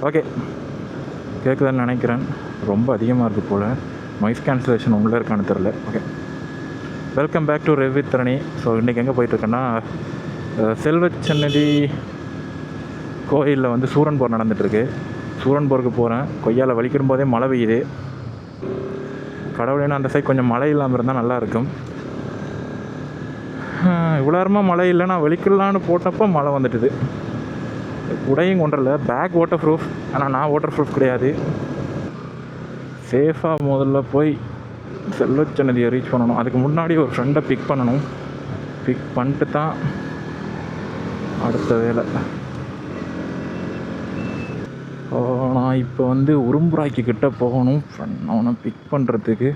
Okay, கேட்குதுன்னு நினைக்கிறேன். ரொம்ப அதிகமாக இருக்குது போல். நாய்ஸ் கேன்சலேஷன் உள்ளே இருக்கான்னு தெரில. Okay, welcome back to Rev with Dharani. So இன்றைக்கி எங்கே போயிட்டுருக்கேன்னா, செல்வச்சன்னதி கோயிலில் வந்து சூரன் போர் நடந்துகிட்ருக்கு. சூரன் போருக்கு போகிறேன். கொய்யால் வலிக்கிடும் போதே மழை பெய்யுது. கடவுளேன்னு அந்த சைட் கொஞ்சம் மழை இல்லாமல் இருந்தால் நல்லாயிருக்கும். இவ்வளோ நேரமாக மழை இல்லை, நான் வெளிக்கலான்னு போட்டப்போ மழை வந்துட்டுது. உடையும் கொண்டல, பேக் வாட்டர் ப்ரூஃப், ஆனால் நான் வாட்டர் ப்ரூஃப் கிடையாது. சேஃபாக முதல்ல போய் செல்வச்சன்னதியை ரீச் பண்ணணும். அதுக்கு முன்னாடி ஒரு ஃப்ரெண்டை பிக் பண்ணணும். பிக் பண்ணிட்டு தான் அடுத்த வேலை. நான் இப்போ வந்து உரும்புராய்க்கு கிட்டே போகணும் அவனை பிக் பண்ணுறதுக்கு.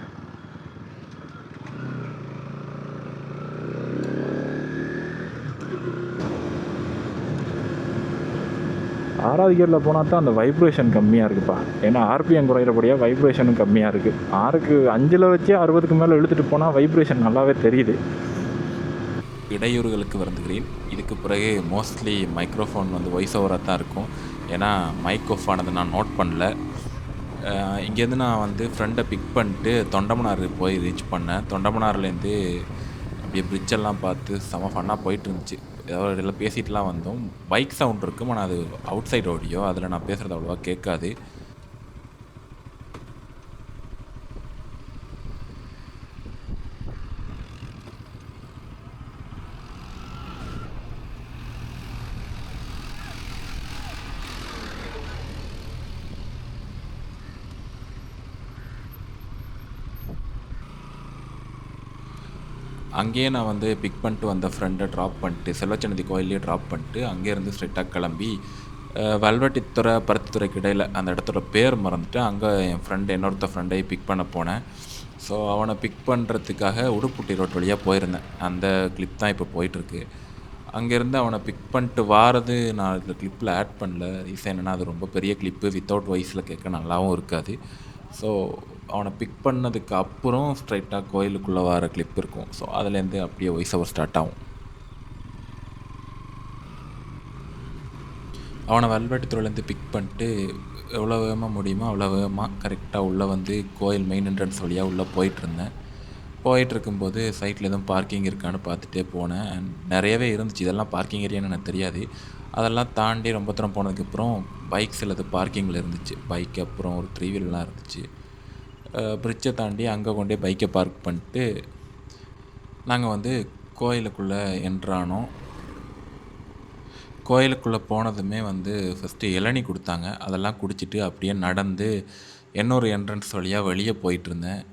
ஆறாவது கியரில் போனால் தான் அந்த வைப்ரேஷன் கம்மியாக இருக்குப்பா. ஏன்னா ஆர்பிஎம் குறையிறபடியாக வைப்ரேஷனும் கம்மியாக இருக்குது. 5ல் வச்சு 60க்கு மேலே இழுத்துட்டு போனால் வைப்ரேஷன் நல்லாவே தெரியுது. இடையூறுகளுக்கு வருந்துகிறேன். இதுக்கு பிறகு மோஸ்ட்லி மைக்ரோஃபோன் வந்து வாய்ஸ் ஓவராக தான் இருக்கும். ஏன்னா மைக் ஆஃப் ஆனது நான் நோட் பண்ணல. இங்கேருந்து நான் வந்து ஃப்ரெண்டை பிக் பண்ணிட்டு தொண்டமனாறு போய் ரீச் பண்ணேன். தொண்டமனாறுலேருந்து அப்படியே பிரிட்ஜெல்லாம் பார்த்து செம ஃபன்னாக போயிட்டு இருந்துச்சு. ஏதாவது எல்லாம் பேசிகிட்டுலாம் வந்தோம். பைக் சவுண்ட் இருக்கும், ஆனால் அது அவுட் சைட் ஆடியோ, அதில் நான் பேசுகிறது அவ்வளோவா கேட்காது. அங்கேயே நான் வந்து பிக் பண்ணிட்டு வந்த ஃப்ரெண்டை ட்ராப் பண்ணிட்டு செல்வச்சன்னதி கோயிலே ட்ராப் பண்ணிட்டு அங்கேருந்து ஸ்ட்ரெயிட்டாக கிளம்பி வல்வெட்டித்துறை பருத்தித்துறைக்கு இடையில் அந்த இடத்தோட பேர் மறந்துட்டு அங்கே என் ஃப்ரெண்டு இன்னொருத்த ஃப்ரெண்டையும் பிக் பண்ண போனேன். ஸோ அவனை பிக் பண்ணுறதுக்காக உடுப்புட்டி ரோட் வழியாக போயிருந்தேன். அந்த கிளிப் தான் இப்போ போயிட்டுருக்கு. அங்கேருந்து அவனை பிக் பண்ணிட்டு வாரது நான் இந்த கிளிப்பில் ஆட் பண்ணல. ரீசன் என்னென்னா, அது ரொம்ப பெரிய கிளிப்பு, வித்தவுட் வாய்ஸில் கேட்க நல்லாவும் இருக்காது. ஸோ அவனை பிக் பண்ணதுக்கு அப்புறம் ஸ்ட்ரைட்டாக கோயிலுக்குள்ளே வர கிளிப் இருக்கும். ஸோ அதுலேருந்து அப்படியே வாய்ஸ் ஓவர் ஸ்டார்ட் ஆகும். அவனை வல்வெட்டித்துறையிலேருந்து பிக் பண்ணிட்டு எவ்வளோ வேகமாக முடியுமோ அவ்வளோ வேகமாக கரெக்டாக உள்ளே வந்து கோயில் மெயின் என்ட்ரன்ஸ் வழியாக உள்ளே போயிட்டுருந்தேன். போயிட்டுருக்கும்போது சைட்டில் எதுவும் பார்க்கிங் இருக்கான்னு பார்த்துட்டே போனேன். அண்ட் நிறையவே இருந்துச்சு. இதெல்லாம் பார்க்கிங் ஏரியான்னு எனக்கு தெரியாது. அதெல்லாம் தாண்டி ரொம்ப தூரம் போனதுக்கப்புறம் பைக்ஸ் சிலது பார்க்கிங்கில் இருந்துச்சு. பைக் அப்புறம் ஒரு 3 வீலர்லாம் இருந்துச்சு. பிரிட்ஜை தாண்டி அங்கே கொண்டே பைக்கை பார்க் பண்ணிட்டு நாங்கள் வந்து கோயிலுக்குள்ளே என்ட்ரானோம். கோயிலுக்குள்ளே போனதுமே வந்து ஃபஸ்ட்டு இளநீ கொடுத்தாங்க. அதெல்லாம் குடிச்சிட்டு அப்படியே நடந்து இன்னொரு என்ட்ரன்ஸ் வழியாக வெளியே போயிட்டுருந்தேன்.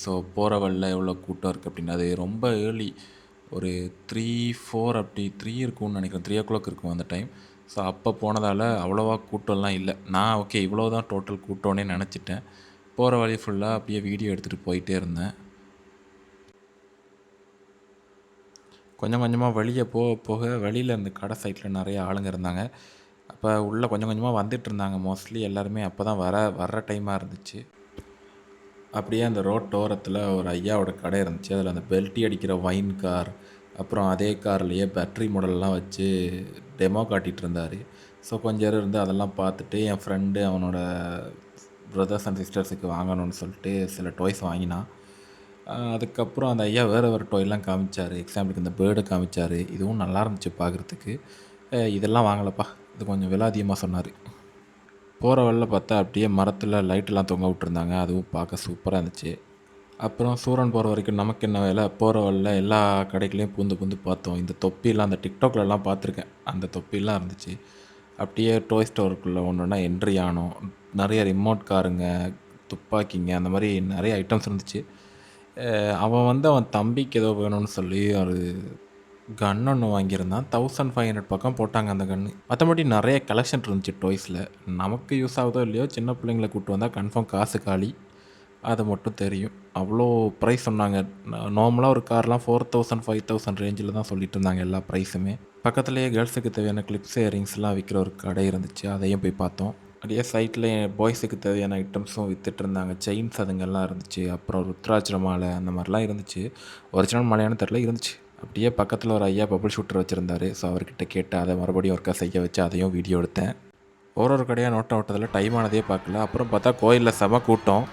ஸோ போகிற வழியில் எவ்வளோ கூட்டம் இருக்குது அப்படின்னு, அது ரொம்ப ஏர்லி, ஒரு 3-4 அப்படி 3 இருக்கும்னு நினைக்கிறேன். 3 இருக்கும் அந்த டைம். ஸோ அப்போ போனதால் அவ்வளோவா கூட்டம்லாம் இல்லை. நான் ஓகே இவ்வளோ தான் டோட்டல் கூட்டம்னே நினச்சிட்டேன். போகிற வழி ஃபுல்லாக அப்படியே வீடியோ எடுத்துகிட்டு போயிட்டே இருந்தேன். கொஞ்சம் கொஞ்சமாக வெளியே போக போக வெளியில் இந்த கடை சைட்டில் நிறைய ஆளுங்க இருந்தாங்க. அப்போ உள்ளே கொஞ்சம் கொஞ்சமாக வந்துட்டு இருந்தாங்க. மோஸ்ட்லி எல்லாருமே அப்போ தான் வர்ற டைமாக இருந்துச்சு. அப்படியே அந்த ரோட்டோரத்தில் ஒரு ஐயாவோட கடை இருந்துச்சு. அதில் அந்த பெல்ட்டி அடிக்கிற வைன் கார், அப்புறம் அதே கார்லேயே பேட்ரி மாடல்லாம் வச்சு டெமோ காட்டிகிட்டு இருந்தார். ஸோ கொஞ்சம் நேரம் இருந்து அதெல்லாம் பார்த்துட்டு என் ஃப்ரெண்டு அவனோட பிரதர்ஸ் அண்ட் சிஸ்டர்ஸுக்கு வாங்கணும்னு சொல்லிட்டு சில டாய்ஸ் வாங்கினான். அதுக்கப்புறம் அந்த ஐயா வேறு டாய்லாம் காமிச்சார். எக்ஸாம்பிளுக்கு இந்த பேர்டு காமிச்சார். இதுவும் நல்லா இருந்துச்சு பார்க்குறதுக்கு. இதெல்லாம் வாங்கலப்பா, இது கொஞ்சம் விலை அதிகமாக சொன்னார். போகிற வழியில் பார்த்தா அப்படியே மரத்தில் லைட்டெல்லாம் தொங்க விட்டுருந்தாங்க. அதுவும் பார்க்க சூப்பராக இருந்துச்சு. அப்புறம் சூரன் போகிற வரைக்கும் நமக்கு என்ன வேலை, போகிற வழியில் எல்லா கடைகளையும் பூந்து பார்த்தோம். இந்த தொப்பிலாம் அந்த டிக்டாக்லலாம் பார்த்துருக்கேன். அந்த தொப்பிலாம் இருந்துச்சு. அப்படியே டாய் ஸ்டோருக்குள்ளே ஒன்றுனா என்ட்ரி ஆனோம். நிறைய ரிமோட் காருங்க, துப்பாக்கிங்க, அந்த மாதிரி நிறைய ஐட்டம்ஸ் இருந்துச்சு. அவன் வந்து அவன் தம்பிக்கு ஏதோ வேணும்னு சொல்லி ஒரு கன் ஒன்று வாங்கியிருந்தான். 1500 பக்கம் போட்டாங்க அந்த கன்று. மற்றபடி நிறைய கலெக்ஷன் இருந்துச்சு டாய்ஸில். நமக்கு யூஸ் ஆகுதோ இல்லையோ, சின்ன பிள்ளைங்களை கூப்பிட்டு வந்தால் கன்ஃபார்ம் காசு காலி, அது மட்டும் தெரியும். அவ்வளோ ப்ரைஸ் சொன்னாங்க. நார்மலாக ஒரு கார்லாம் 4000 5000 ரேஞ்சில் தான் சொல்லிட்டு இருந்தாங்க எல்லா ப்ரைஸுமே. பக்கத்துலேயே கேர்ள்ஸுக்கு தேவையான கிளிப்ஸ் இயரிங்ஸ்லாம் விற்கிற ஒரு கடை இருந்துச்சு. அதையும் போய் பார்த்தோம். அப்படியே சைட்டில் பாய்ஸுக்கு தேவையான ஐட்டம்ஸும் விற்றுட்டு இருந்தாங்க. செயின்ஸ் அதுங்கெல்லாம் இருந்துச்சு. அப்புறம் ருத்ராட்ச மாலை அந்த மாதிரிலாம் இருந்துச்சு. ஒரிஜினல் மாலையான தெரில இருந்துச்சு. அப்படியே பக்கத்தில் ஒரு ஐயா பபிள் ஷூட்டர் வச்சுருந்தாரு. ஸோ அவர்கிட்ட கேட்டு அதை மறுபடியும் ஒர்க்காக செய்ய வச்சு அதையும் வீடியோ எடுத்தேன். ஒரு கடையாக நோட்டம் விட்டதில் டைம் ஆனதே பார்க்கல. அப்புறம் பார்த்தா கோயிலில் செம கூட்டம்.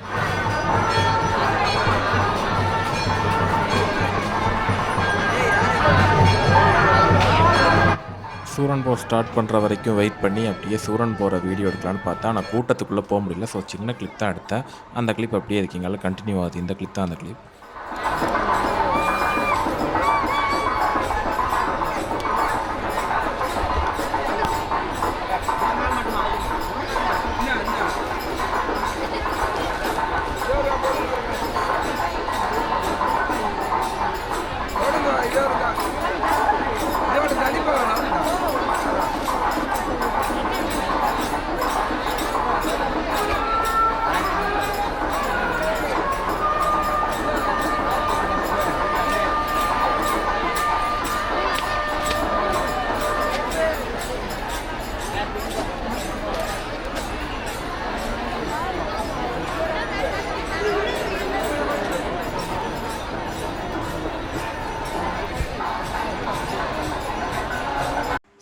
சூரன் போர் ஸ்டார்ட் பண்ணுற வரைக்கும் வெயிட் பண்ணி அப்படியே சூரன் போகிற வீடியோ எடுக்கலான்னு பார்த்தா நான் கூட்டத்துக்குள்ளே போக முடியல. ஸோ சின்ன கிளிப் தான் எடுத்தேன். அந்த கிளிப் அப்படியே இருக்கீங்களா கண்டினியூ ஆகுது. இந்த கிளிப் தான் அந்த கிளிப்.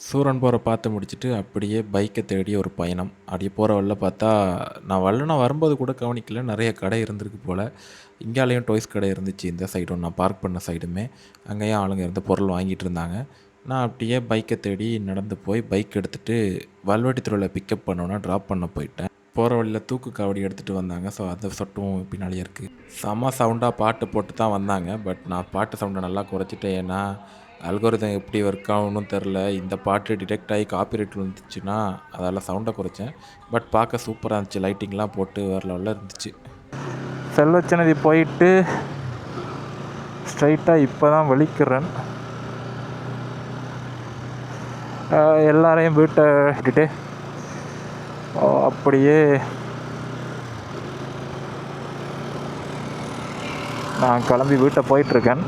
சூரன் போரை பார்த்து முடிச்சுட்டு அப்படியே பைக்கை தேடி ஒரு பயணம். அப்படியே போகிற வழியில் பார்த்தா நான் வரும்போது கூட கவனிக்கல, நிறைய கடை இருந்திருக்கு போல். இங்காலேயும் டாய்ஸ் கடை இருந்துச்சு, இந்த சைடும் நான் பார்க் பண்ண சைடுமே. அங்கேயும் ஆளுங்க இருந்து பொருள் வாங்கிட்டு இருந்தாங்க. நான் அப்படியே பைக்கை தேடி நடந்து போய் பைக் எடுத்துகிட்டு வல்வெட்டி தெருவில் பிக்கப் பண்ணோன்னா ட்ராப் பண்ண போயிட்டேன். போகிற வழியில் தூக்கு காவடி எடுத்துகிட்டு வந்தாங்க. ஸோ அதை சொட்டும் பின்னாலேயே இருக்குது. செம்ம சவுண்டாக பாட்டு போட்டு தான் வந்தாங்க. பட் நான் பாட்டு சவுண்டை நல்லா குறைச்சிட்டேன். ஏன்னா அல்கோரிதம் எப்படி ஒர்க் ஆகணும்னு தெரில. இந்த பாட்டு டிடெக்ட் ஆகி காப்பிரைட் வந்துச்சுன்னா அதால் சவுண்டை குறைச்சேன். பட் பார்க்க சூப்பராக இருந்துச்சு. லைட்டிங்லாம் போட்டு வேறு லெவலில் இருந்துச்சு. செல்வச்சன்னதி போயிட்டு ஸ்ட்ரைட்டாக இப்போ தான் வலிக்கிறேன். எல்லாரையும் வீட்டை விட்டுட்டு அப்படியே நான் கிளம்பி வீட்டை போயிட்டுருக்கேன்.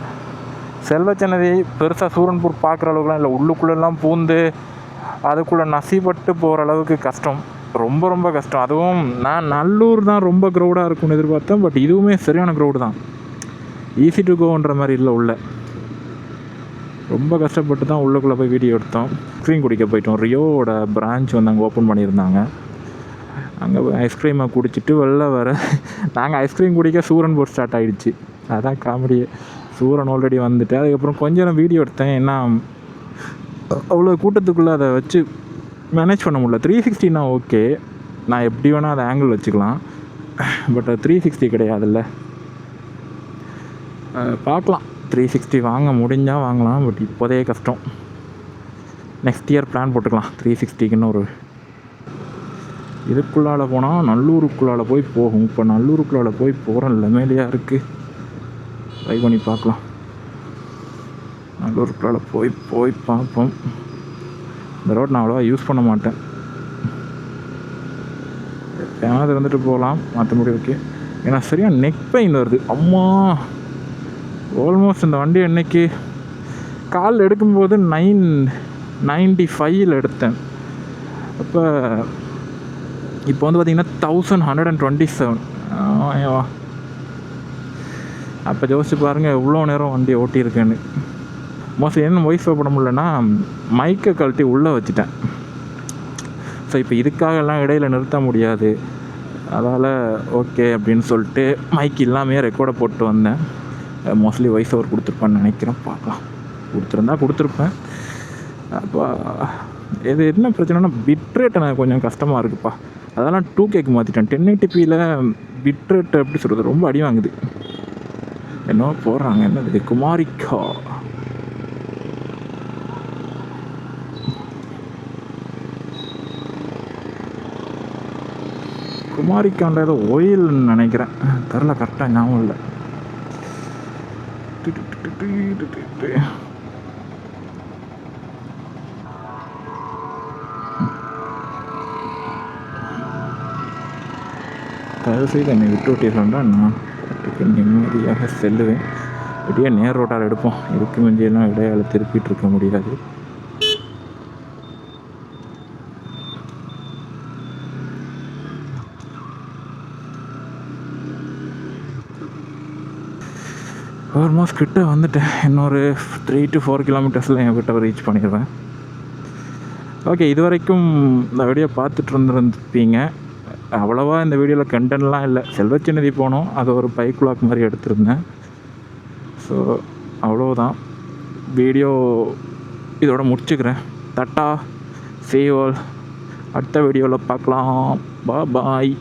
செல்வச்சன்னதி பெருசாக சூரன்பூர் பார்க்குற அளவுக்குலாம் இல்லை. உள்ளுக்குள்ளெல்லாம் பூந்து அதுக்குள்ளே நசிப்பட்டு போகிற அளவுக்கு கஷ்டம், ரொம்ப ரொம்ப கஷ்டம். அதுவும் நான் நல்லூர் தான் ரொம்ப க்ரௌடாக இருக்கும்னு எதிர்பார்த்தேன். பட் இதுவுமே சரியான க்ரௌடு தான். ஈஸி டு கோன்ற மாதிரி இல்லை. உள்ள ரொம்ப கஷ்டப்பட்டு தான் உள்ளுக்குள்ளே போய் வீடியோ எடுத்தோம். ஐஸ்கிரீம் குடிக்க போயிட்டோம். ரியோவோட பிரான்ச் வந்து அங்கே ஓப்பன் பண்ணியிருந்தாங்க. அங்கே போய் ஐஸ்கிரீமை குடிச்சிட்டு வெளில வர நாங்கள் ஐஸ்கிரீம் குடிக்க சூரன் போர் ஸ்டார்ட் ஆகிடுச்சு. அதான் காமெடியே. சூரன் ஆல்ரெடி வந்துட்டு அதுக்கப்புறம் கொஞ்சம் நான் வீடியோ எடுத்தேன். ஏன்னா அவ்வளோ கூட்டத்துக்குள்ளே அதை வச்சு மேனேஜ் பண்ண முடியல. 360னா ஓகே, நான் எப்படி வேணால் அதை ஆங்கிள் வச்சுக்கலாம். பட் அது 360 கிடையாதுல்ல. பார்க்கலாம், 360 வாங்க முடிஞ்சால் வாங்கலாம். பட் இப்போதே கஷ்டம். நெக்ஸ்ட் இயர் பிளான் போட்டுக்கலாம் 360க்குன்னு. ஒரு இதுக்குள்ளால் போனால் நல்லூருக்குள்ளால் போய் போகும். இப்போ நல்லூருக்குள்ளால் போய் போகிற நிலைமையிலையாக இருக்குது. ட்ரை பண்ணி பார்க்கலாம். நல்லூருக்குள்ளால் போய் பார்ப்போம். இந்த ரோட் நான் அவ்வளோவா யூஸ் பண்ண மாட்டேன். எப்போயாவது இருந்துட்டு போகலாம், மற்றபடி ஓகே. ஏன்னா சரியாக நெக் பெயின் வருது. அம்மா, ஆல்மோஸ்ட் இந்த வண்டி அன்னைக்கு கால் எடுக்கும்போது 995 எடுத்தேன். அப்போ இப்போ வந்து பார்த்திங்கன்னா 1127. அப்போ யோசிச்சு பாருங்கள் எவ்வளோ நேரம் வண்டி ஓட்டியிருக்கேன்னு. மோஸ்ட்லி என்ன வாய்ஸ் பண்ண முடியலன்னா மைக்கை கழட்டி உள்ளே வச்சுட்டேன். ஸோ இப்போ இதுக்காகலாம் இடையில் நிறுத்த முடியாது. அதால் ஓகே அப்படின்னு சொல்லிட்டு மைக் இல்லாமையே ரெக்கார்டை போட்டு வந்தேன். மோஸ்ட்லி வாய்ஸ் ஓவர் கொடுத்துருப்பேன்னு நினைக்கிறேன். பார்க்கலாம், கொடுத்துருப்பேன். அப்போ இது என்ன பிரச்சனைனா பிட்ரேட் எனக்கு கொஞ்சம் கஷ்டமாக இருக்குப்பா. அதெல்லாம் 2Kக்கு மாற்றிட்டேன். 1080pயில் பிட்ரேட் எப்படி சொல்கிறது, ரொம்ப அடி வாங்குது. என்ன போடுறாங்க, என்னது குமாரிக்கா. குமாரிக்காண்ட ஏதோ ஓயில்னு நினைக்கிறேன், தெரில, கரெக்டாக ஞாபகம் இல்லை. தயவுசெய்து என்னை விட்டு விட்டீர்கள்னா நான் நிம்மதியாக செல்லுவேன். இப்படியே நேர் ரோட்டால் எடுப்போம். இதுக்கு முந்தியெல்லாம் இடையால திருப்பிட்டு இருக்க முடியாது. ஆல்மோஸ்ட் கிட்ட வந்துட்டேன். இன்னொரு 3 to 4 கிலோமீட்டர்ஸில் என் கிட்ட ரீச் பண்ணிடுவேன். ஓகே, இது வரைக்கும் இந்த வீடியோ பார்த்துட்டு இருந்திருப்பீங்க. அவ்வளோவா இந்த வீடியோவில் கண்டென்ட்லாம் இல்லை. செல்வச்சன்னதி போனோம், அது ஒரு பைக் vlog மாதிரி எடுத்திருந்தேன். ஸோ அவ்வளோதான், வீடியோ இதோட முடிச்சுக்கிறேன். Tata, see you all. அடுத்த வீடியோவில் பார்க்கலாம். பாய்.